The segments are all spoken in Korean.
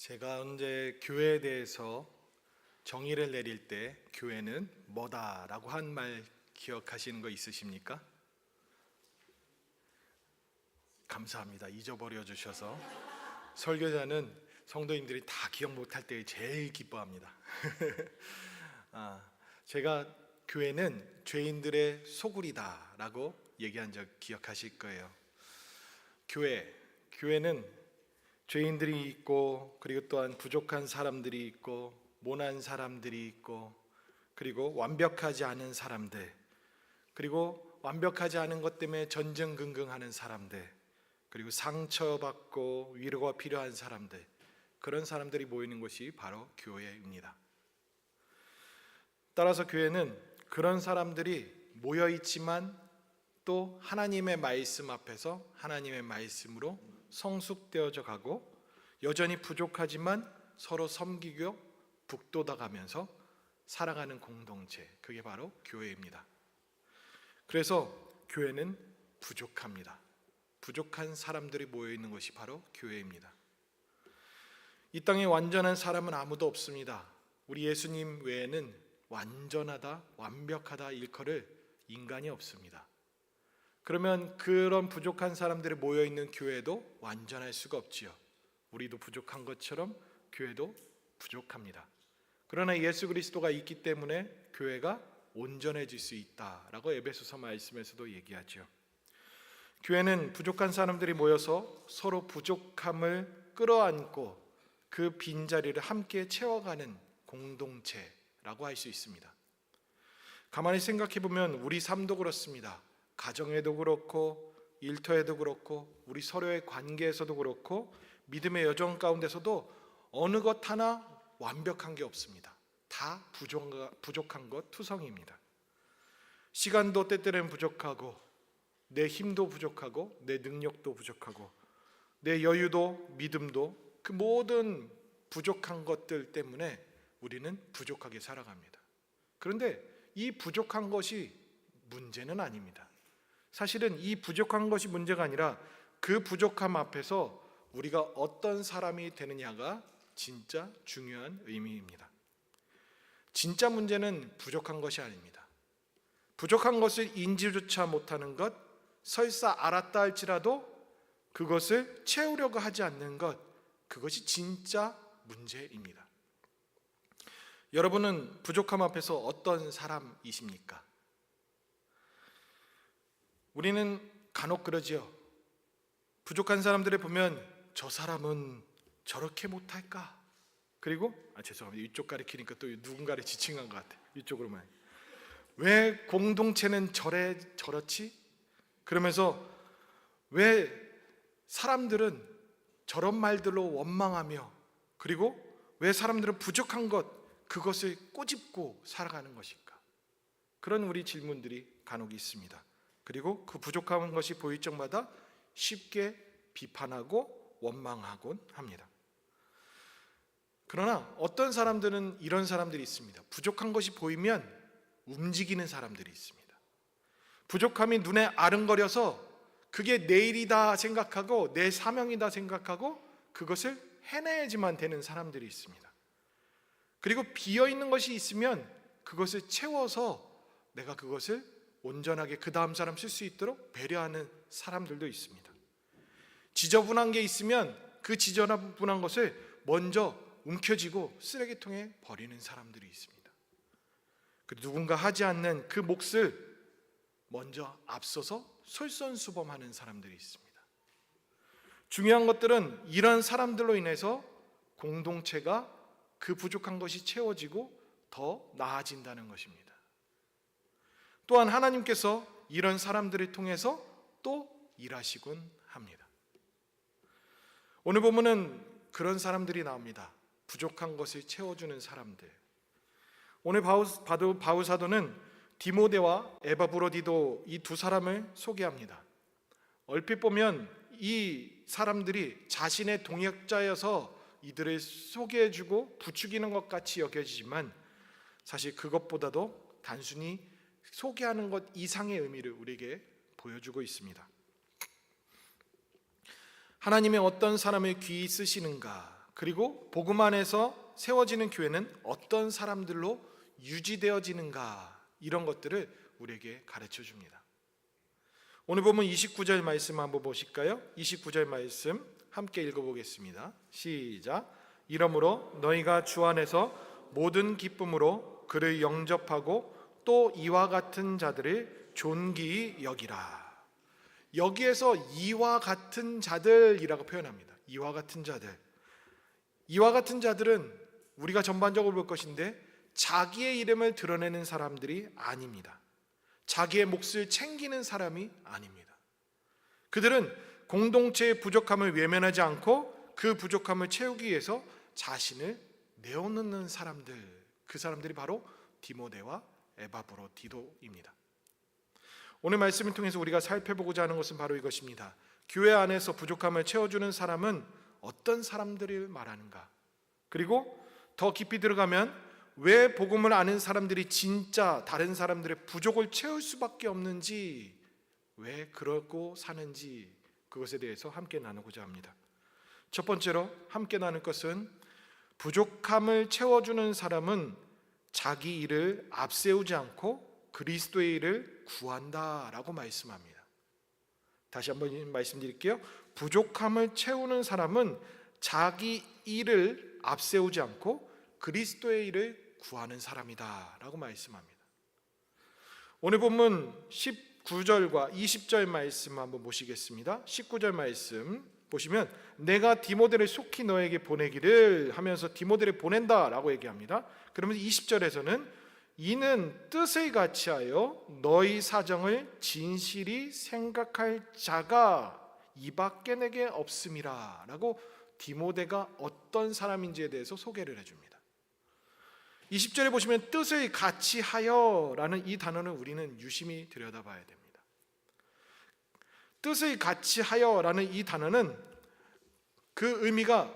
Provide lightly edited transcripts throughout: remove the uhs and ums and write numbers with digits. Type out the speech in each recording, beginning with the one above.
제가 언제 교회에 대해서 정의를 내릴 때 교회는 뭐다라고 한 말 기억하시는 거 있으십니까? 감사합니다. 잊어버려 주셔서. 설교자는 성도님들이 다 기억 못할 때 제일 기뻐합니다. 제가 교회는 죄인들의 소굴이다라고 얘기한 적 기억하실 거예요. 교회는 죄인들이 있고, 그리고 또한 부족한 사람들이 있고, 모난 사람들이 있고, 그리고 완벽하지 않은 사람들, 그리고 완벽하지 않은 것 때문에 전전긍긍하는 사람들, 그리고 상처받고 위로가 필요한 사람들, 그런 사람들이 모이는 곳이 바로 교회입니다. 따라서 교회는 그런 사람들이 모여 있지만 또 하나님의 말씀 앞에서 하나님의 말씀으로 성숙되어져 가고, 여전히 부족하지만 서로 섬기고 북돋아가면서 살아가는 공동체, 그게 바로 교회입니다. 그래서 교회는 부족합니다. 부족한 사람들이 모여 있는 것이 바로 교회입니다. 이 땅에 완전한 사람은 아무도 없습니다. 우리 예수님 외에는 완전하다, 완벽하다 일컬을 인간이 없습니다. 그러면 그런 부족한 사람들이 모여 있는 교회도 완전할 수가 없지요. 우리도 부족한 것처럼 교회도 부족합니다. 그러나 예수 그리스도가 있기 때문에 교회가 온전해질 수 있다라고 에베소서 말씀에서도 얘기하죠. 교회는 부족한 사람들이 모여서 서로 부족함을 끌어안고 그 빈자리를 함께 채워가는 공동체라고 할 수 있습니다. 가만히 생각해 보면 우리 삶도 그렇습니다. 가정에도 그렇고 일터에도 그렇고 우리 서로의 관계에서도 그렇고 믿음의 여정 가운데서도 어느 것 하나 완벽한 게 없습니다. 다 부족한 것 투성입니다. 시간도 때때로는 부족하고, 내 힘도 부족하고, 내 능력도 부족하고, 내 여유도 믿음도, 그 모든 부족한 것들 때문에 우리는 부족하게 살아갑니다. 그런데 이 부족한 것이 문제는 아닙니다. 사실은 이 부족한 것이 문제가 아니라 그 부족함 앞에서 우리가 어떤 사람이 되느냐가 진짜 중요한 의미입니다. 진짜 문제는 부족한 것이 아닙니다. 부족한 것을 인지조차 못하는 것, 설사 알았다 할지라도 그것을 채우려고 하지 않는 것, 그것이 진짜 문제입니다. 여러분은 부족함 앞에서 어떤 사람이십니까? 우리는 간혹 그러지요. 부족한 사람들을 보면 저 사람은 저렇게 못할까? 그리고 죄송합니다. 이쪽 가리키니까 또 누군가를 지칭한 것 같아요. 이쪽으로만. 왜 공동체는 저렇지? 그러면서 왜 사람들은 저런 말들로 원망하며, 그리고 왜 사람들은 부족한 것, 그것을 꼬집고 살아가는 것일까? 그런 우리 질문들이 간혹 있습니다. 그리고 그 부족한 것이 보일 적마다 쉽게 비판하고 원망하곤 합니다. 그러나 어떤 사람들은 이런 사람들이 있습니다. 부족한 것이 보이면 움직이는 사람들이 있습니다. 부족함이 눈에 아른거려서 그게 내 일이다 생각하고 내 사명이다 생각하고 그것을 해내야지만 되는 사람들이 있습니다. 그리고 비어있는 것이 있으면 그것을 채워서 내가 그것을 온전하게 그 다음 사람 쓸 수 있도록 배려하는 사람들도 있습니다. 지저분한 게 있으면 그 지저분한 것을 먼저 움켜쥐고 쓰레기통에 버리는 사람들이 있습니다. 그 누군가 하지 않는 그 몫을 먼저 앞서서 솔선수범하는 사람들이 있습니다. 중요한 것들은 이런 사람들로 인해서 공동체가 그 부족한 것이 채워지고 더 나아진다는 것입니다. 또한 하나님께서 이런 사람들을 통해서 또 일하시곤 합니다. 오늘 본문은 그런 사람들이 나옵니다. 부족한 것을 채워주는 사람들. 오늘 바울 사도는 디모데와 에바브로디도 이 두 사람을 소개합니다. 얼핏 보면 이 사람들이 자신의 동역자여서 이들을 소개해주고 부추기는 것 같이 여겨지지만 사실 그것보다도 단순히 소개하는 것 이상의 의미를 우리에게 보여주고 있습니다. 하나님의 어떤 사람을 귀히 쓰시는가, 그리고 복음 안에서 세워지는 교회는 어떤 사람들로 유지되어지는가, 이런 것들을 우리에게 가르쳐 줍니다. 오늘 보면 29절 말씀 한번 보실까요? 29절 말씀 함께 읽어보겠습니다. 시작. 이러므로 너희가 주 안에서 모든 기쁨으로 그를 영접하고 또 이와 같은 자들을 존귀히 여기라. 여기에서 이와 같은 자들이라고 표현합니다. 이와 같은 자들. 이와 같은 자들은 우리가 전반적으로 볼 것인데 자기의 이름을 드러내는 사람들이 아닙니다. 자기의 몫을 챙기는 사람이 아닙니다. 그들은 공동체의 부족함을 외면하지 않고 그 부족함을 채우기 위해서 자신을 내어놓는 사람들, 그 사람들이 바로 디모데와 에바브로디도입니다. 오늘 말씀을 통해서 우리가 살펴보고자 하는 것은 바로 이것입니다. 교회 안에서 부족함을 채워주는 사람은 어떤 사람들을 말하는가? 그리고 더 깊이 들어가면 왜 복음을 아는 사람들이 진짜 다른 사람들의 부족을 채울 수밖에 없는지, 왜 그러고 사는지, 그것에 대해서 함께 나누고자 합니다. 첫 번째로 함께 나눌 것은 부족함을 채워주는 사람은 자기 일을 앞세우지 않고 그리스도의 일을 구한다라고 말씀합니다. 다시 한번 말씀드릴게요. 부족함을 채우는 사람은 자기 일을 앞세우지 않고 그리스도의 일을 구하는 사람이다 라고 말씀합니다. 오늘 본문 19절과 20절 말씀 한번 보시겠습니다. 19절 말씀 보시면 내가 디모데를 속히 너에게 보내기를 하면서 디모데를 보낸다 라고 얘기합니다. 그러면서 20절에서는 이는 뜻을 같이하여 너희 사정을 진실이 생각할 자가 이밖에 내게 없음이라 라고 디모데가 어떤 사람인지에 대해서 소개를 해줍니다. 20절에 보시면 뜻을 같이하여 라는 이 단어는 우리는 유심히 들여다봐야 됩니다. 뜻을 같이하여 라는 이 단어는 그 의미가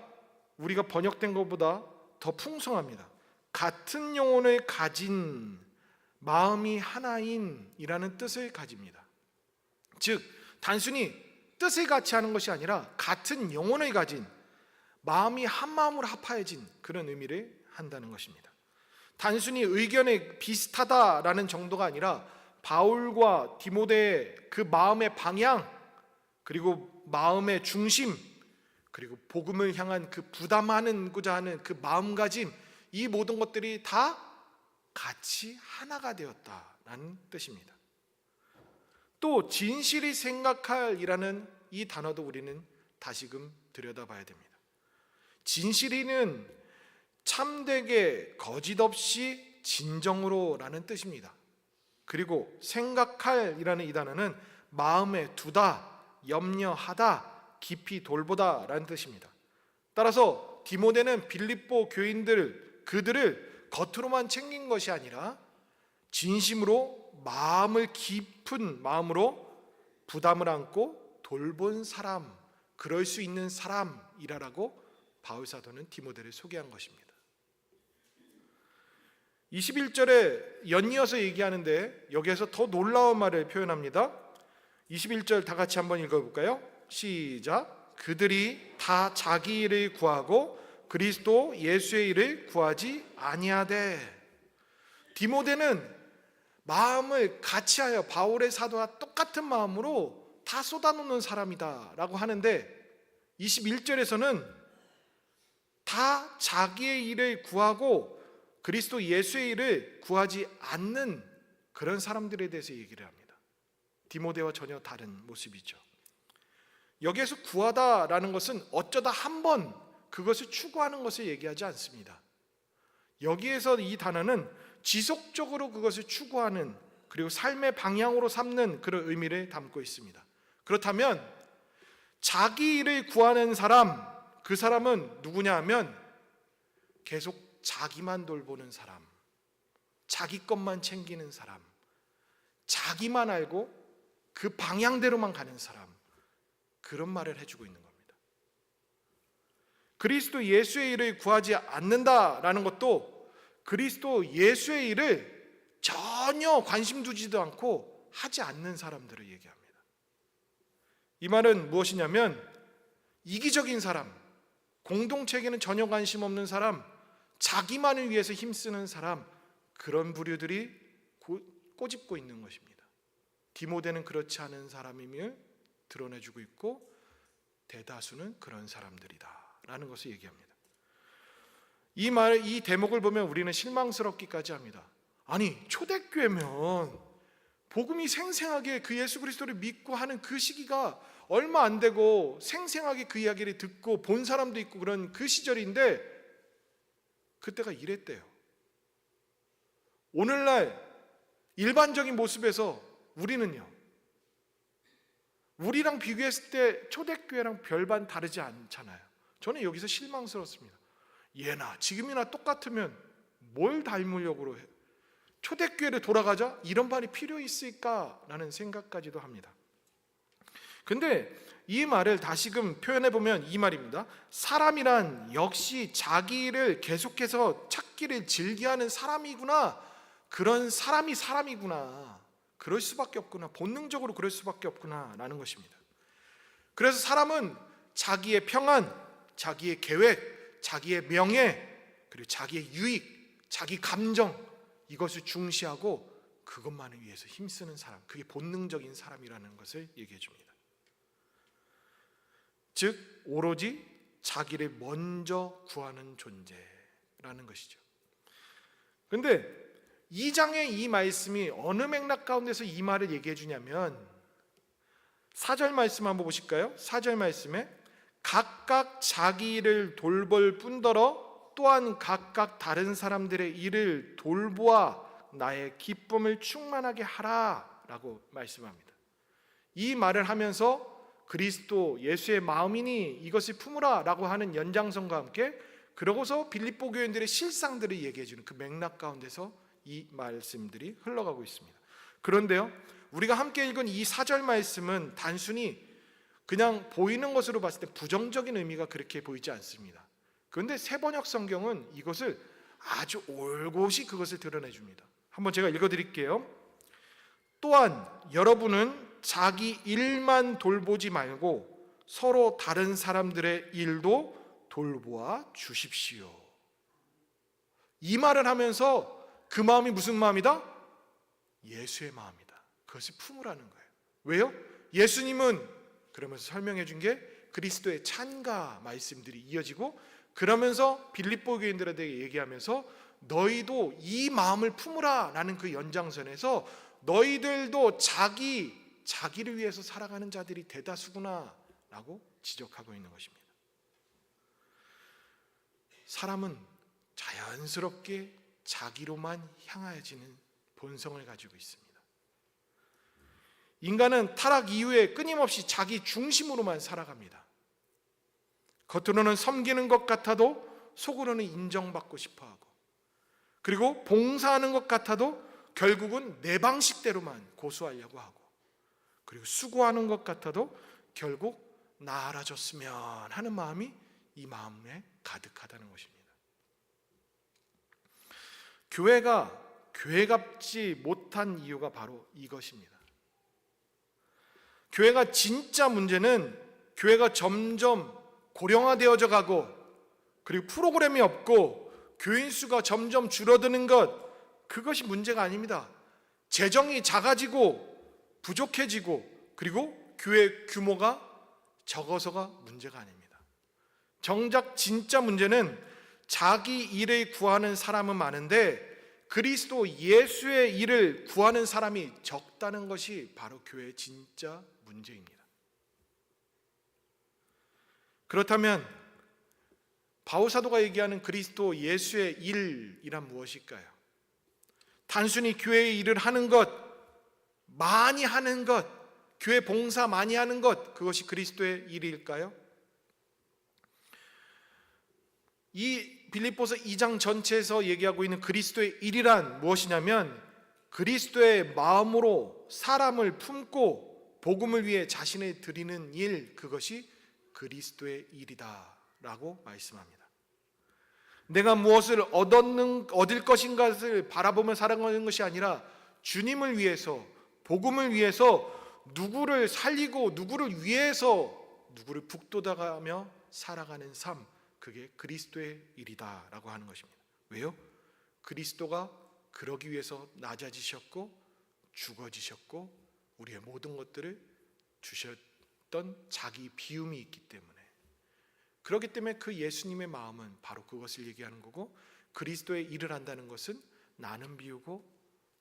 우리가 번역된 것보다 더 풍성합니다. 같은 영혼을 가진 마음이 하나인 이라는 뜻을 가집니다. 즉 단순히 뜻을 같이 하는 것이 아니라 같은 영혼을 가진 마음이 한 마음으로 합하여진 그런 의미를 한다는 것입니다. 단순히 의견이 비슷하다라는 정도가 아니라 바울과 디모데의 그 마음의 방향, 그리고 마음의 중심, 그리고 복음을 향한 그 부담하고자 하는 그 마음가짐, 이 모든 것들이 다 같이 하나가 되었다라는 뜻입니다. 또 진실이 생각할이라는 이 단어도 우리는 다시금 들여다봐야 됩니다. 진실이는 참되게 거짓 없이 진정으로라는 뜻입니다. 그리고 생각할이라는 이 단어는 마음에 두다, 염려하다, 깊이 돌보다라는 뜻입니다. 따라서 디모데는 빌립보 교인들 그들을 겉으로만 챙긴 것이 아니라 진심으로 마음을 깊은 마음으로 부담을 안고 돌본 사람, 그럴 수 있는 사람이라고 바울 사도는 디모데를 소개한 것입니다. 21절에 연이어서 얘기하는데 여기에서 더 놀라운 말을 표현합니다. 21절 다 같이 한번 읽어볼까요? 시작. 그들이 다 자기 일을 구하고 그리스도 예수의 일을 구하지 아니하되. 디모데는 마음을 같이하여 바울의 사도와 똑같은 마음으로 다 쏟아놓는 사람이다 라고 하는데 21절에서는 다 자기의 일을 구하고 그리스도 예수의 일을 구하지 않는 그런 사람들에 대해서 얘기를 합니다. 디모데와 전혀 다른 모습이죠. 여기에서 구하다라는 것은 어쩌다 한번 그것을 추구하는 것을 얘기하지 않습니다. 여기에서 이 단어는 지속적으로 그것을 추구하는, 그리고 삶의 방향으로 삼는 그런 의미를 담고 있습니다. 그렇다면 자기 일을 구하는 사람, 그 사람은 누구냐 하면 계속 자기만 돌보는 사람, 자기 것만 챙기는 사람, 자기만 알고 그 방향대로만 가는 사람, 그런 말을 해주고 있는 겁니다. 그리스도 예수의 일을 구하지 않는다라는 것도 그리스도 예수의 일을 전혀 관심 두지도 않고 하지 않는 사람들을 얘기합니다. 이 말은 무엇이냐면 이기적인 사람, 공동체에게는 전혀 관심 없는 사람, 자기만을 위해서 힘쓰는 사람, 그런 부류들이 꼬집고 있는 것입니다. 디모데는 그렇지 않은 사람임을 드러내주고 있고 대다수는 그런 사람들이다 라는 것을 얘기합니다. 이 대목을 보면 우리는 실망스럽기까지 합니다. 아니, 초대교회면 복음이 생생하게 그 예수 그리스도를 믿고 하는 그 시기가 얼마 안 되고 생생하게 그 이야기를 듣고 본 사람도 있고 그런 그 시절인데 그때가 이랬대요. 오늘날 일반적인 모습에서 우리는요, 우리랑 비교했을 때 초대교회랑 별반 다르지 않잖아요. 저는 여기서 실망스럽습니다. 예나 지금이나 똑같으면 뭘 닮으려고 해? 초대교회를 돌아가자? 이런 말이 필요 있을까라는 생각까지도 합니다. 근데 이 말을 다시금 표현해보면 이 말입니다. 사람이란 역시 자기를 계속해서 찾기를 즐겨하는 사람이구나. 그런 사람이 사람이구나. 그럴 수밖에 없구나. 본능적으로 그럴 수밖에 없구나 라는 것입니다. 그래서 사람은 자기의 평안, 자기의 계획, 자기의 명예, 그리고 자기의 유익, 자기 감정, 이것을 중시하고 그것만을 위해서 힘쓰는 사람, 그게 본능적인 사람이라는 것을 얘기해 줍니다. 즉 오로지 자기를 먼저 구하는 존재라는 것이죠. 그런데 2장의 이 말씀이 어느 맥락 가운데서 이 말을 얘기해 주냐면 4절 말씀 한번 보실까요? 4절 말씀에 각각 자기 일을 돌볼 뿐더러 또한 각각 다른 사람들의 일을 돌보아 나의 기쁨을 충만하게 하라 라고 말씀합니다. 이 말을 하면서 그리스도 예수의 마음이니 이것을 품으라 라고 하는 연장선과 함께 그러고서 빌립보 교인들의 실상들을 얘기해 주는 그 맥락 가운데서 이 말씀들이 흘러가고 있습니다. 그런데요, 우리가 함께 읽은 이 4절 말씀은 단순히 그냥 보이는 것으로 봤을 때 부정적인 의미가 그렇게 보이지 않습니다. 그런데 새번역 성경은 이것을 아주 올곧이 그것을 드러내 줍니다. 한번 제가 읽어드릴게요. 또한 여러분은 자기 일만 돌보지 말고 서로 다른 사람들의 일도 돌보아 주십시오. 이 말을 하면서 그 마음이 무슨 마음이다? 예수의 마음이다. 그것을 품으라는 거예요. 왜요? 예수님은 그러면서 설명해 준 게 그리스도의 찬가 말씀들이 이어지고 그러면서 빌립보 교인들에게 얘기하면서 너희도 이 마음을 품으라 라는 그 연장선에서 너희들도 자기를 위해서 살아가는 자들이 대다수구나 라고 지적하고 있는 것입니다. 사람은 자연스럽게 자기로만 향해지는 본성을 가지고 있습니다. 인간은 타락 이후에 끊임없이 자기 중심으로만 살아갑니다. 겉으로는 섬기는 것 같아도 속으로는 인정받고 싶어하고, 그리고 봉사하는 것 같아도 결국은 내 방식대로만 고수하려고 하고, 그리고 수고하는 것 같아도 결국 나 알아줬으면 하는 마음이 이 마음에 가득하다는 것입니다. 교회가 교회답지 못한 이유가 바로 이것입니다. 교회가 진짜 문제는 교회가 점점 고령화되어져 가고 그리고 프로그램이 없고 교인 수가 점점 줄어드는 것, 그것이 문제가 아닙니다. 재정이 작아지고 부족해지고 그리고 교회 규모가 적어서가 문제가 아닙니다. 정작 진짜 문제는 자기 일을 구하는 사람은 많은데 그리스도 예수의 일을 구하는 사람이 적다는 것이 바로 교회의 진짜 문제입니다. 그렇다면 바울 사도가 얘기하는 그리스도 예수의 일이란 무엇일까요? 단순히 교회의 일을 하는 것, 많이 하는 것, 교회 봉사 많이 하는 것, 그것이 그리스도의 일일까요? 이 빌립보서 2장 전체에서 얘기하고 있는 그리스도의 일이란 무엇이냐면 그리스도의 마음으로 사람을 품고 복음을 위해 자신을 드리는 일, 그것이 그리스도의 일이다 라고 말씀합니다. 내가 무엇을 얻을 것인가를 바라보며 살아가는 것이 아니라 주님을 위해서, 복음을 위해서 누구를 살리고 누구를 위해서 누구를 북돋아가며 살아가는 삶, 그게 그리스도의 일이다라고 하는 것입니다. 왜요? 그리스도가 그러기 위해서 낮아지셨고 죽어지셨고 우리의 모든 것들을 주셨던 자기 비움이 있기 때문에, 그렇기 때문에 그 예수님의 마음은 바로 그것을 얘기하는 거고, 그리스도의 일을 한다는 것은 나는 비우고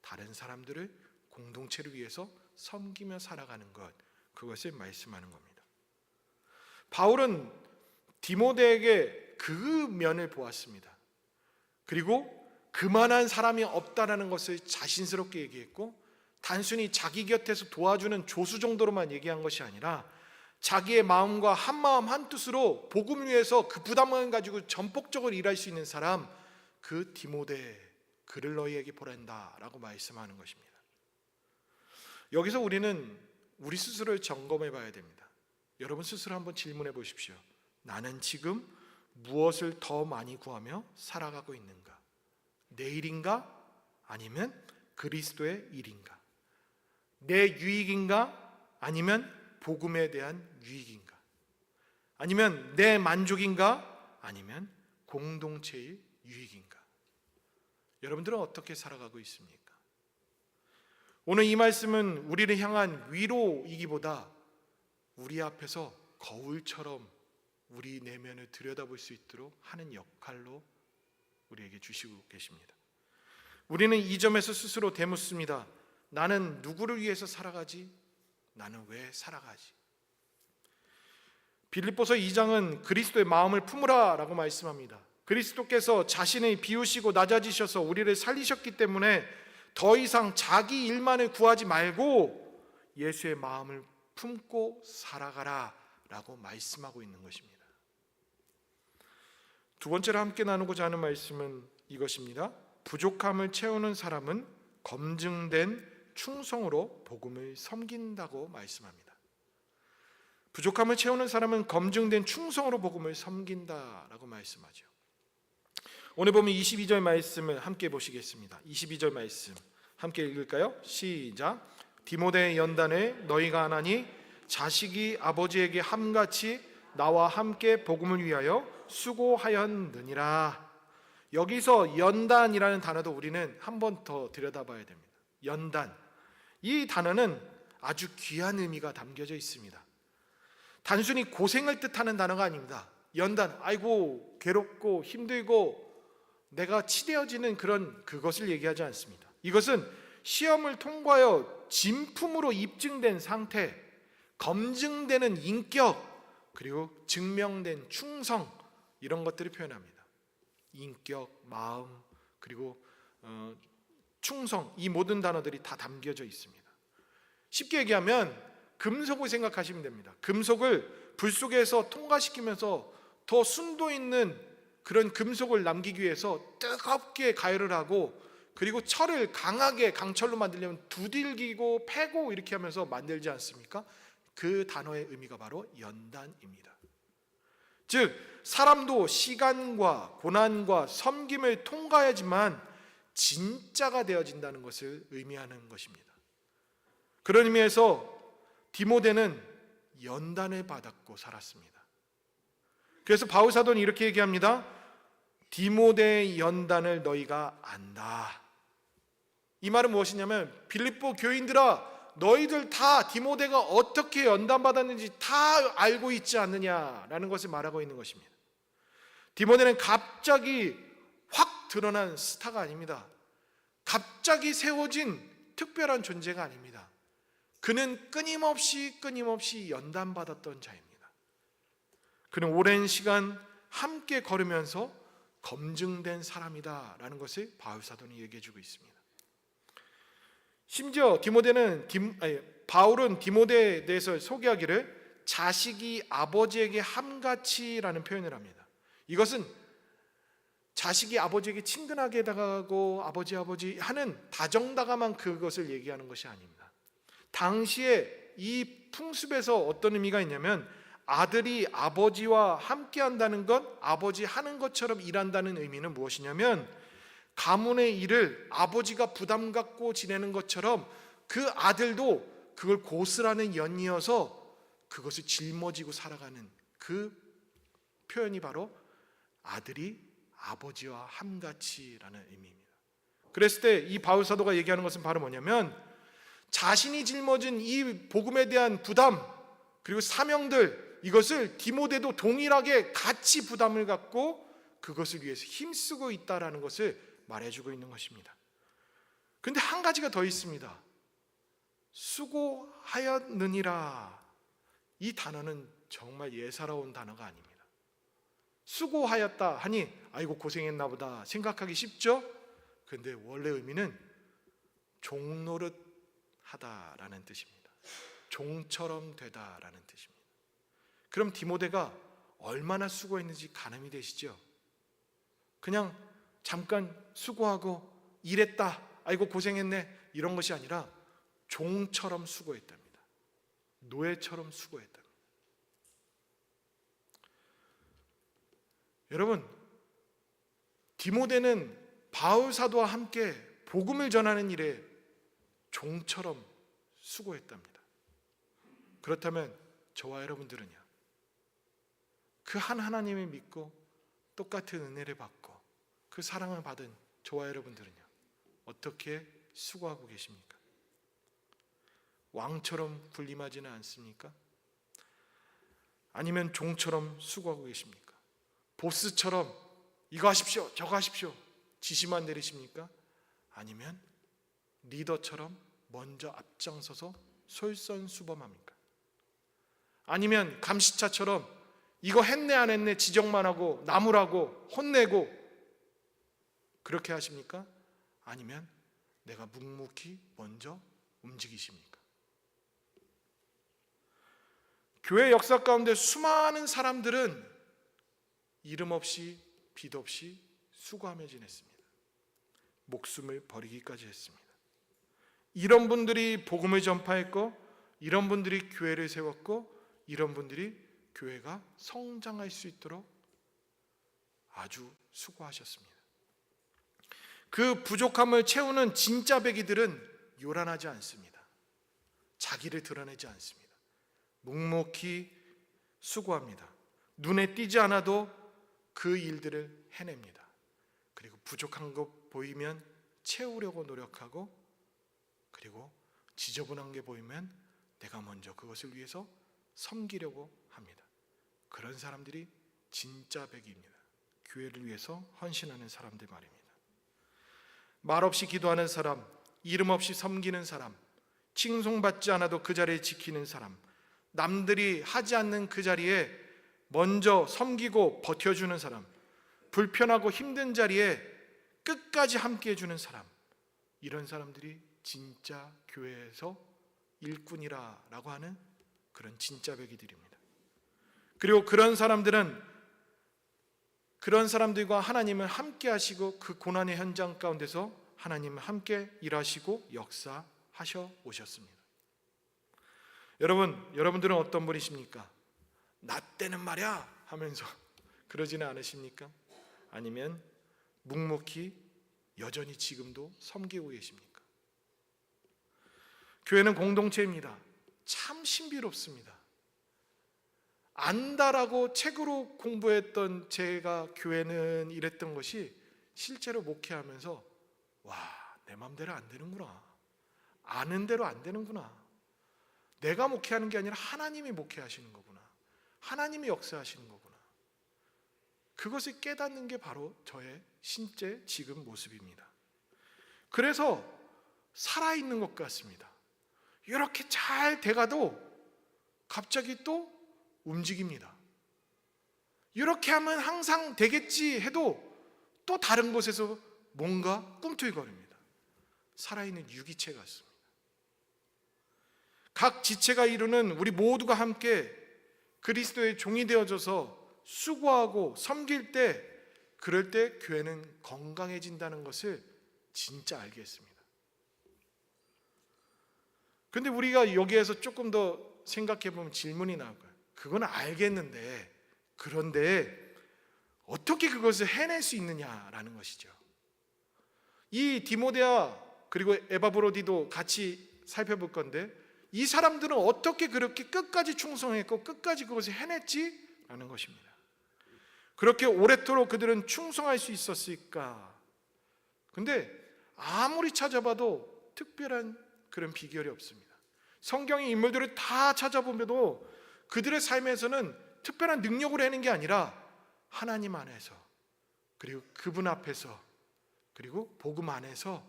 다른 사람들을 공동체를 위해서 섬기며 살아가는 것, 그것을 말씀하는 겁니다. 바울은 디모데에게 그 면을 보았습니다. 그리고 그만한 사람이 없다라는 것을 자신스럽게 얘기했고, 단순히 자기 곁에서 도와주는 조수 정도로만 얘기한 것이 아니라 자기의 마음과 한마음 한뜻으로 복음을 위해서 그 부담을 가지고 전폭적으로 일할 수 있는 사람, 그 디모데, 그를 너희에게 보낸다 라고 말씀하는 것입니다. 여기서 우리는 우리 스스로를 점검해 봐야 됩니다. 여러분 스스로 한번 질문해 보십시오. 나는 지금 무엇을 더 많이 구하며 살아가고 있는가? 내 일인가? 아니면 그리스도의 일인가? 내 유익인가? 아니면 복음에 대한 유익인가? 아니면 내 만족인가? 아니면 공동체의 유익인가? 여러분들은 어떻게 살아가고 있습니까? 오늘 이 말씀은 우리를 향한 위로이기보다 우리 앞에서 거울처럼 우리 내면을 들여다볼 수 있도록 하는 역할로 우리에게 주시고 계십니다. 우리는 이 점에서 스스로 되묻습니다. 나는 누구를 위해서 살아가지? 나는 왜 살아가지? 빌립보서 2장은 그리스도의 마음을 품으라 라고 말씀합니다. 그리스도께서 자신을 비우시고 낮아지셔서 우리를 살리셨기 때문에 더 이상 자기 일만을 구하지 말고 예수의 마음을 품고 살아가라 라고 말씀하고 있는 것입니다. 두 번째로 함께 나누고자 하는 말씀은 이것입니다. 부족함을 채우는 사람은 검증된 충성으로 복음을 섬긴다고 말씀합니다. 부족함을 채우는 사람은 검증된 충성으로 복음을 섬긴다라고 말씀하죠. 오늘 보면 22절 말씀을 함께 보시겠습니다. 22절 말씀 함께 읽을까요? 시작. 디모데의 연단에 너희가 하나니 자식이 아버지에게 함같이 나와 함께 복음을 위하여 수고하였느니라. 여기서 연단이라는 단어도 우리는 한 번 더 들여다봐야 됩니다. 연단, 이 단어는 아주 귀한 의미가 담겨져 있습니다. 단순히 고생을 뜻하는 단어가 아닙니다. 연단, 아이고 괴롭고 힘들고 내가 치대어지는 그것을 얘기하지 않습니다. 이것은 시험을 통과하여 진품으로 입증된 상태, 검증되는 인격, 그리고 증명된 충성, 이런 것들을 표현합니다. 인격, 마음, 그리고 충성, 이 모든 단어들이 다 담겨져 있습니다. 쉽게 얘기하면 금속을 생각하시면 됩니다. 금속을 불 속에서 통과시키면서 더 순도 있는 그런 금속을 남기기 위해서 뜨겁게 가열을 하고, 그리고 철을 강하게 강철로 만들려면 두들기고 패고 이렇게 하면서 만들지 않습니까? 그 단어의 의미가 바로 연단입니다. 즉 사람도 시간과 고난과 섬김을 통과해야지만 진짜가 되어진다는 것을 의미하는 것입니다. 그런 의미에서 디모데는 연단을 받았고 살았습니다. 그래서 바울 사도는 이렇게 얘기합니다. 디모데의 연단을 너희가 안다. 이 말은 무엇이냐면, 빌립보 교인들아, 너희들 다 디모데가 어떻게 연단받았는지 다 알고 있지 않느냐라는 것을 말하고 있는 것입니다. 디모데는 갑자기 확 드러난 스타가 아닙니다. 갑자기 세워진 특별한 존재가 아닙니다. 그는 끊임없이 연단받았던 자입니다. 그는 오랜 시간 함께 걸으면서 검증된 사람이다라는 것을 바울 사도는 얘기해 주고 있습니다. 심지어 바울은 디모데에 대해서 소개하기를 자식이 아버지에게 함같이라는 표현을 합니다. 이것은 자식이 아버지에게 친근하게 다가가고 아버지 하는 다정다감한 그것을 얘기하는 것이 아닙니다. 당시에 이 풍습에서 어떤 의미가 있냐면, 아들이 아버지와 함께 한다는 것, 아버지 하는 것처럼 일한다는 의미는 무엇이냐면, 가문의 일을 아버지가 부담 갖고 지내는 것처럼 그 아들도 그걸 고스란히 연이어서 그것을 짊어지고 살아가는 그 표현이 바로 아들이 아버지와 함같이라는 의미입니다. 그랬을 때 이 바울 사도가 얘기하는 것은 바로 뭐냐면 자신이 짊어진 이 복음에 대한 부담 그리고 사명들 이것을 디모데도 동일하게 같이 부담을 갖고 그것을 위해서 힘쓰고 있다라는 것을 말해주고 있는 것입니다. 그런데 한 가지가 더 있습니다. 수고하였느니라. 이 단어는 정말 예사로운 단어가 아닙니다. 수고하였다 하니 아이고 고생했나 보다 생각하기 쉽죠? 그런데 원래 의미는 종노릇 하다라는 뜻입니다. 종처럼 되다라는 뜻입니다. 그럼 디모데가 얼마나 수고했는지 가늠이 되시죠? 그냥 잠깐 수고하고 일했다 아이고 고생했네 이런 것이 아니라 종처럼 수고했답니다. 노예처럼 수고했답니다. 여러분, 디모데는 바울 사도와 함께 복음을 전하는 일에 종처럼 수고했답니다. 그렇다면 저와 여러분들은요, 그 한 하나님을 믿고 똑같은 은혜를 받고 그 사랑을 받은 저와 여러분들은요, 어떻게 수고하고 계십니까? 왕처럼 군림하지는 않습니까? 아니면 종처럼 수고하고 계십니까? 보스처럼 이거 하십시오 저거 하십시오 지시만 내리십니까? 아니면 리더처럼 먼저 앞장서서 솔선수범합니까? 아니면 감시차처럼 이거 했네 안 했네 지적만 하고 나무라고 혼내고 그렇게 하십니까? 아니면 내가 묵묵히 먼저 움직이십니까? 교회 역사 가운데 수많은 사람들은 이름 없이 빛 없이 수고하며 지냈습니다. 목숨을 버리기까지 했습니다. 이런 분들이 복음을 전파했고 이런 분들이 교회를 세웠고 이런 분들이 교회가 성장할 수 있도록 아주 수고하셨습니다. 그 부족함을 채우는 진짜 배기들은 요란하지 않습니다. 자기를 드러내지 않습니다. 묵묵히 수고합니다. 눈에 띄지 않아도 그 일들을 해냅니다. 그리고 부족한 것 보이면 채우려고 노력하고 그리고 지저분한 게 보이면 내가 먼저 그것을 위해서 섬기려고 합니다. 그런 사람들이 진짜 백입니다. 교회를 위해서 헌신하는 사람들 말입니다. 말없이 기도하는 사람, 이름 없이 섬기는 사람, 칭송받지 않아도 그 자리에 지키는 사람, 남들이 하지 않는 그 자리에 먼저 섬기고 버텨주는 사람, 불편하고 힘든 자리에 끝까지 함께 해주는 사람, 이런 사람들이 진짜 교회에서 일꾼이라고 하는 그런 진짜 배기들입니다. 그리고 그런 사람들과 하나님은 함께 하시고 그 고난의 현장 가운데서 하나님은 함께 일하시고 역사하셔 오셨습니다. 여러분들은 어떤 분이십니까? 나 때는 말이야 하면서 그러지는 않으십니까? 아니면 묵묵히 여전히 지금도 섬기고 계십니까? 교회는 공동체입니다. 참 신비롭습니다. 안다라고 책으로 공부했던 제가 교회는 이랬던 것이 실제로 목회하면서 와, 내 마음대로 안 되는구나. 아는 대로 안 되는구나. 내가 목회하는 게 아니라 하나님이 목회하시는 거구나. 하나님이 역사하시는 거구나. 그것을 깨닫는 게 바로 저의 실제 지금 모습입니다. 그래서 살아있는 것 같습니다. 이렇게 잘 돼가도 갑자기 또 움직입니다. 이렇게 하면 항상 되겠지 해도 또 다른 곳에서 뭔가 꿈틀거립니다. 살아있는 유기체 같습니다. 각 지체가 이루는 우리 모두가 함께 그리스도의 종이 되어져서 수고하고 섬길 때, 그럴 때 교회는 건강해진다는 것을 진짜 알겠습니다. 근데 우리가 여기에서 조금 더 생각해 보면 질문이 나올 거예요. 그건 알겠는데, 그런데 어떻게 그것을 해낼 수 있느냐라는 것이죠. 이 디모데와 그리고 에바브로디도 같이 살펴볼 건데, 이 사람들은 어떻게 그렇게 끝까지 충성했고 끝까지 그것을 해냈지? 라는 것입니다. 그렇게 오래도록 그들은 충성할 수 있었을까? 근데 아무리 찾아봐도 특별한 그런 비결이 없습니다. 성경의 인물들을 다 찾아보면도 그들의 삶에서는 특별한 능력으로 하는 게 아니라 하나님 안에서, 그리고 그분 앞에서, 그리고 복음 안에서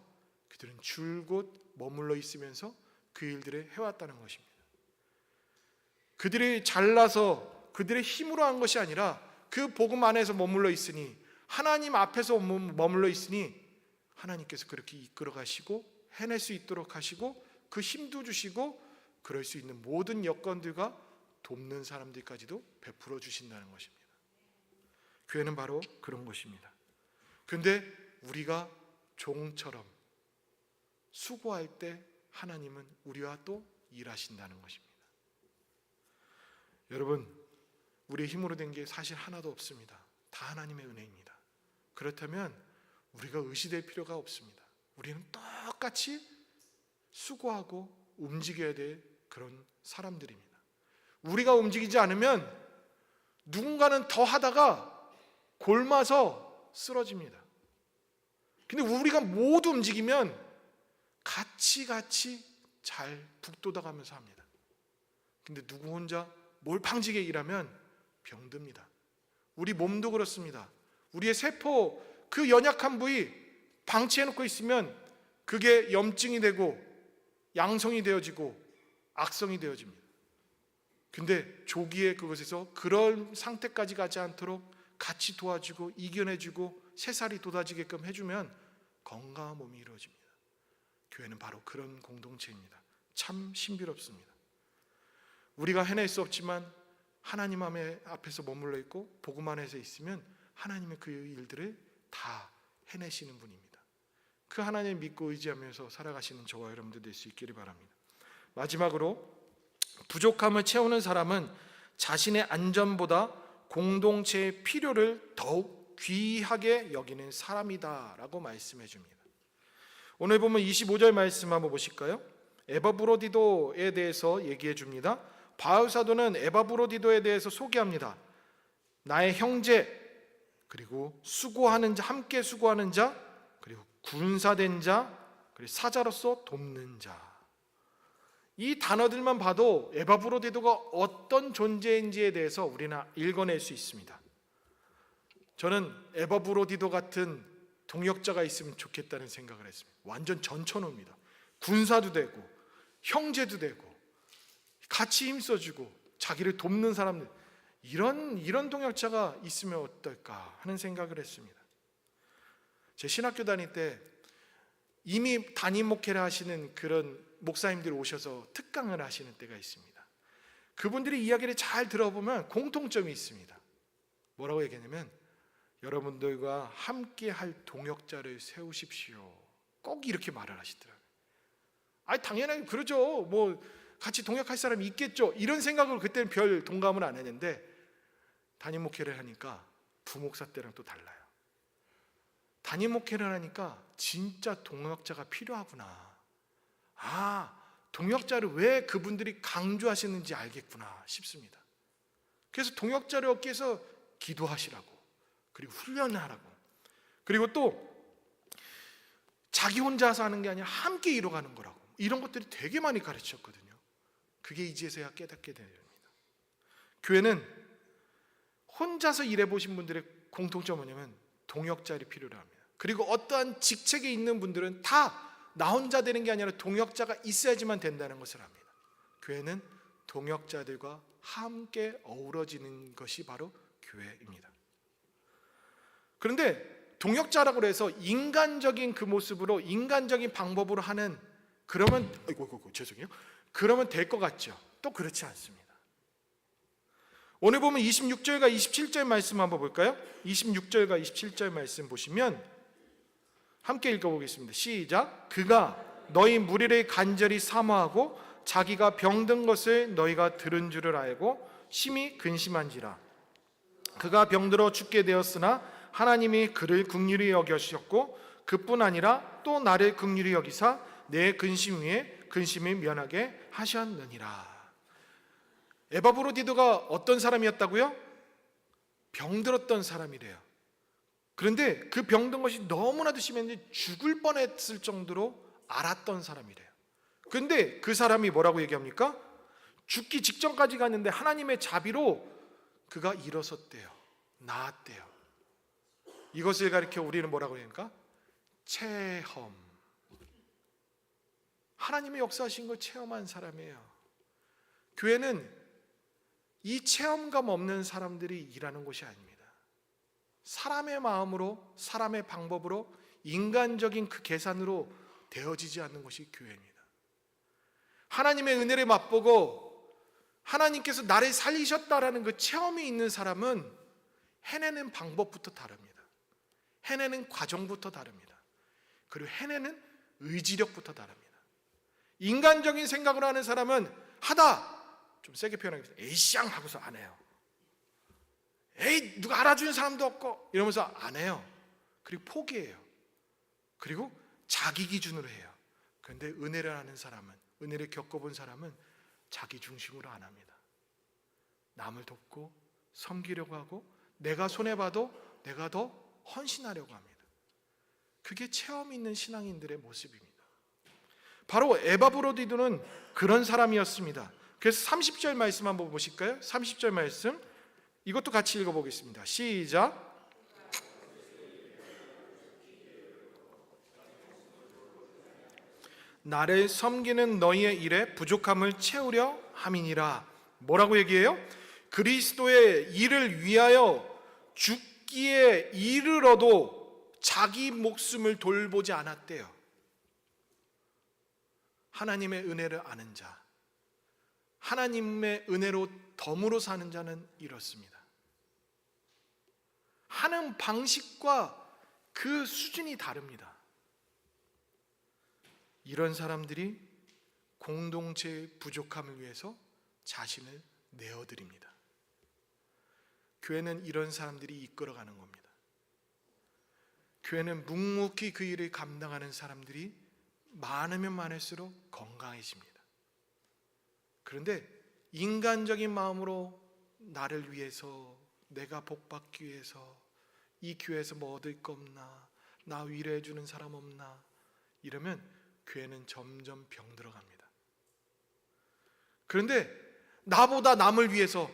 그들은 줄곧 머물러 있으면서 그 일들을 해왔다는 것입니다. 그들이 잘나서 그들의 힘으로 한 것이 아니라 그 복음 안에서 머물러 있으니, 하나님 앞에서 머물러 있으니 하나님께서 그렇게 이끌어 가시고 해낼 수 있도록 하시고 그 힘도 주시고 그럴 수 있는 모든 여건들과 돕는 사람들까지도 베풀어 주신다는 것입니다. 교회는 바로 그런 것입니다. 그런데 우리가 종처럼 수고할 때 하나님은 우리와 또 일하신다는 것입니다. 여러분, 우리의 힘으로 된 게 사실 하나도 없습니다. 다 하나님의 은혜입니다. 그렇다면 우리가 의시될 필요가 없습니다. 우리는 똑같이 수고하고 움직여야 될 그런 사람들입니다. 우리가 움직이지 않으면 누군가는 더 하다가 골마서 쓰러집니다. 근데 우리가 모두 움직이면 같이 잘 북돋아가면서 합니다. 근데 누구 혼자 몰팡지게 일하면 병듭니다. 우리 몸도 그렇습니다. 우리의 세포, 그 연약한 부위 방치해놓고 있으면 그게 염증이 되고 양성이 되어지고 악성이 되어집니다. 근데 조기에 그것에서 그런 상태까지 가지 않도록 같이 도와주고 이겨내주고 새살이 돋아지게끔 해주면 건강한 몸이 이루어집니다. 교회는 바로 그런 공동체입니다. 참 신비롭습니다. 우리가 해낼 수 없지만 하나님 앞에서 머물러 있고 복음 안에서 있으면 하나님의 그 일들을 다 해내시는 분입니다. 그 하나님을 믿고 의지하면서 살아가시는 저와 여러분들 될 수 있기를 바랍니다. 마지막으로, 부족함을 채우는 사람은 자신의 안전보다 공동체의 필요를 더욱 귀하게 여기는 사람이다 라고 말씀해 줍니다. 오늘 보면 25절 말씀 한번 보실까요? 에바브로디도에 대해서 얘기해 줍니다. 바울 사도는 에바브로디도에 대해서 소개합니다. 나의 형제, 그리고 수고하는 자, 함께 수고하는 자, 그리고 군사된 자, 그리고 사자로서 돕는 자. 이 단어들만 봐도 에바브로디도가 어떤 존재인지에 대해서 우리는 읽어낼 수 있습니다. 저는 에바브로디도 같은 동역자가 있으면 좋겠다는 생각을 했습니다. 완전 전천후입니다. 군사도 되고 형제도 되고 같이 힘써주고 자기를 돕는 사람들, 이런 동역자가 있으면 어떨까 하는 생각을 했습니다. 제 신학교 다닐 때 이미 담임 목회를 하시는 그런 목사님들이 오셔서 특강을 하시는 때가 있습니다. 그분들이 이야기를 잘 들어보면 공통점이 있습니다. 뭐라고 얘기하냐면, 여러분들과 함께 할 동역자를 세우십시오. 꼭 이렇게 말을 하시더라고요. 당연히 그러죠. 뭐 같이 동역할 사람이 있겠죠. 이런 생각을 그때는 별 동감을 안 했는데, 담임 목회를 하니까 부목사 때랑 또 달라요. 담임 목회를 하니까 진짜 동역자가 필요하구나. 동역자를 왜 그분들이 강조하시는지 알겠구나 싶습니다. 그래서 동역자를 얻기 위해서 기도하시라고, 그리고 훈련하라고, 그리고 또 자기 혼자서 하는 게 아니라 함께 이뤄가는 거라고, 이런 것들이 되게 많이 가르쳤거든요. 그게 이제서야 깨닫게 됩니다. 교회는 혼자서 일해보신 분들의 공통점은 뭐냐면 동역자를 필요로 합니다. 그리고 어떠한 직책에 있는 분들은 다 나 혼자 되는 게 아니라 동역자가 있어야지만 된다는 것을 압니다. 교회는 동역자들과 함께 어우러지는 것이 바로 교회입니다. 그런데 동역자라고 해서 인간적인 그 모습으로, 인간적인 방법으로 하는, 그러면 죄송해요. 그러면 될 것 같죠? 또 그렇지 않습니다. 오늘 보면 26절과 27절 말씀 한번 볼까요? 26절과 27절 말씀 보시면 함께 읽어보겠습니다. 시작. 그가 너희 무리를 간절히 사모하고 자기가 병든 것을 너희가 들은 줄을 알고 심히 근심한지라. 그가 병들어 죽게 되었으나 하나님이 그를 긍휼히 여기셨고 그뿐 아니라 또 나를 긍휼히 여기사 내 근심 위에 근심을 면하게 하셨느니라. 에바브로디도가 어떤 사람이었다고요? 병들었던 사람이래요. 그런데 그 병든 것이 너무나도 심했는데 죽을 뻔했을 정도로 앓았던 사람이래요. 그런데 그 사람이 뭐라고 얘기합니까? 죽기 직전까지 갔는데 하나님의 자비로 그가 일어섰대요. 나았대요. 이것을 가리켜 우리는 뭐라고 합니까? 체험. 하나님의 역사하신 걸 체험한 사람이에요. 교회는 이 체험감 없는 사람들이 일하는 곳이 아닙니다. 사람의 마음으로, 사람의 방법으로, 인간적인 그 계산으로 되어지지 않는 것이 교회입니다. 하나님의 은혜를 맛보고 하나님께서 나를 살리셨다라는 그 체험이 있는 사람은 해내는 방법부터 다릅니다. 해내는 과정부터 다릅니다. 그리고 해내는 의지력부터 다릅니다. 인간적인 생각으로 하는 사람은 하다, 좀 세게 표현하겠습니다. 에이쌍 하고서 안 해요. 에이, 누가 알아주는 사람도 없고 이러면서 안 해요. 그리고 포기해요. 그리고 자기 기준으로 해요. 그런데 은혜를 하는 사람은, 은혜를 겪어본 사람은 자기 중심으로 안 합니다. 남을 돕고 섬기려고 하고 내가 손해봐도 내가 더 헌신하려고 합니다. 그게 체험 있는 신앙인들의 모습입니다. 바로 에바브로디도는 그런 사람이었습니다. 그래서 30절 말씀 한번 보실까요? 30절 말씀 이것도 같이 읽어보겠습니다. 시작. 나를 섬기는 너희의 일에 부족함을 채우려 함이니라. 뭐라고 얘기해요? 그리스도의 일을 위하여 죽기에 이르러도 자기 목숨을 돌보지 않았대요. 하나님의 은혜를 아는 자, 하나님의 은혜로 덤으로 사는 자는 이렇습니다. 하는 방식과 그 수준이 다릅니다. 이런 사람들이 공동체의 부족함을 위해서 자신을 내어드립니다. 교회는 이런 사람들이 이끌어가는 겁니다. 교회는 묵묵히 그 일을 감당하는 사람들이 많으면 많을수록 건강해집니다. 그런데 인간적인 마음으로 나를 위해서, 내가 복받기 위해서, 이 교회에서 뭐 얻을 거 없나, 나 위로해 주는 사람 없나, 이러면 교회는 점점 병들어갑니다. 그런데 나보다 남을 위해서,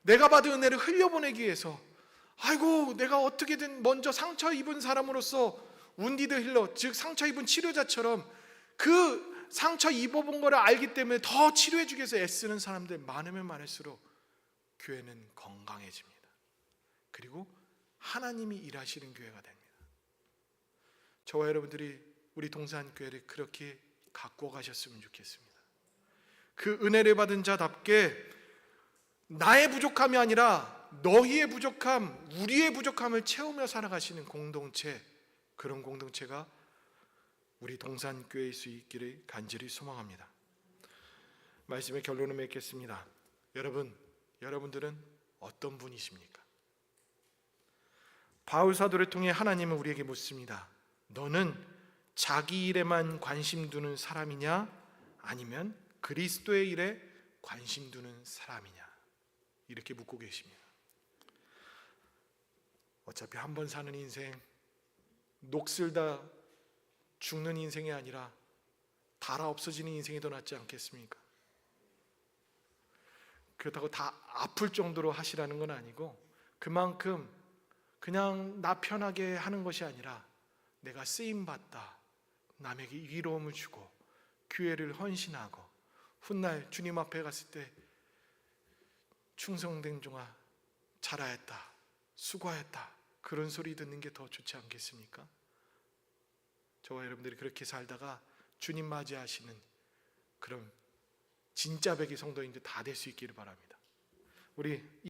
내가 받은 은혜를 흘려보내기 위해서, 아이고 내가 어떻게든 먼저 상처 입은 사람으로서 운디드 힐러, 즉 상처 입은 치료자처럼 그 상처 입어본 거를 알기 때문에 더 치료해 주기 위해서 애쓰는 사람들 많으면 많을수록 교회는 건강해집니다. 그리고 하나님이 일하시는 교회가 됩니다. 저와 여러분들이 우리 동산교회를 그렇게 갖고 가셨으면 좋겠습니다. 그 은혜를 받은 자답게 나의 부족함이 아니라 너희의 부족함, 우리의 부족함을 채우며 살아가시는 공동체, 그런 공동체가 우리 동산교회일 수 있기를 간절히 소망합니다. 말씀의 결론을 맺겠습니다. 여러분들은 어떤 분이십니까? 바울 사도를 통해 하나님은 우리에게 묻습니다. 너는 자기 일에만 관심 두는 사람이냐, 아니면 그리스도의 일에 관심 두는 사람이냐, 이렇게 묻고 계십니다. 어차피 한 번 사는 인생, 녹슬다 죽는 인생이 아니라 달아 없어지는 인생이 더 낫지 않겠습니까? 그렇다고 다 아플 정도로 하시라는 건 아니고, 그만큼 그냥 나 편하게 하는 것이 아니라 내가 쓰임받다, 남에게 위로움을 주고 교회를 헌신하고 훗날 주님 앞에 갔을 때 충성된 종아 잘하였다, 수고하였다, 그런 소리 듣는 게 더 좋지 않겠습니까? 저와 여러분들이 그렇게 살다가 주님 맞이하시는 그런 진짜 백의 성도인들 다 될 수 있기를 바랍니다. 우리